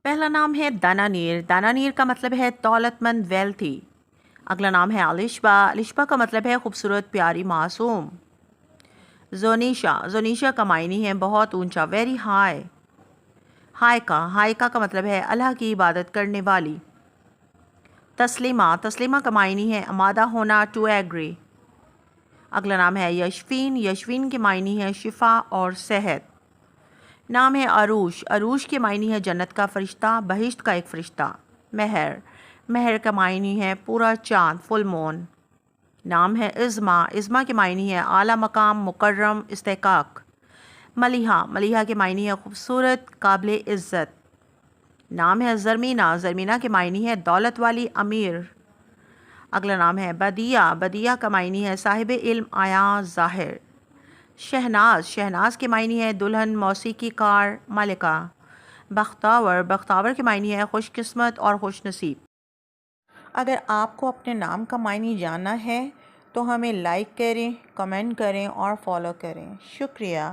पहला नाम है दानानीर। दानानीर का मतलब है दौलतमंद, वेल्थी। अगला नाम है अलिशबा। अलिशबा का मतलब है खूबसूरत, प्यारी, मासूम। जोनीशा। जोनीशा का मायनी है बहुत ऊंचा, वेरी हाई। हायका। हायका का मतलब है अल्लाह की इबादत करने वाली। तस्लीमा। तस्लीमा का मायनी है आमादा होना, टू एग्री। अगला नाम है यशफीन। यशफीन के मायनी है शिफा और सेहत। नाम है अरूश। अरूश के मायनी है जन्नत का फ़रिश्ता, बहिश्त का एक फ़रिश्ता। महर। महर का मायनी है पूरा चाँद, फुल मून। नाम है इज़्मा। इज़्मा के मायनी है आला मकाम, मुकर्रम, इस्तेकाक। मलिहा। मलिहा के मायनी है खूबसूरत, काबिल इज़्ज़त। नाम है ज़रमीना। ज़रमीना के मायनी है दौलत वाली, अमीर। अगला नाम है बदिया। बदिया का मायनी है साहिब इल्म, आया, ज़ाहिर। शहनाज। शहनाज के मायनी है दुल्हन, मौसीकी कार, मालिका। बख्तावर। बख्तावर के मायनी है खुशकिस्मत और खुश नसीब। अगर आपको अपने नाम का मायनी जानना है तो हमें लाइक करें, कमेंट करें और फॉलो करें। शुक्रिया।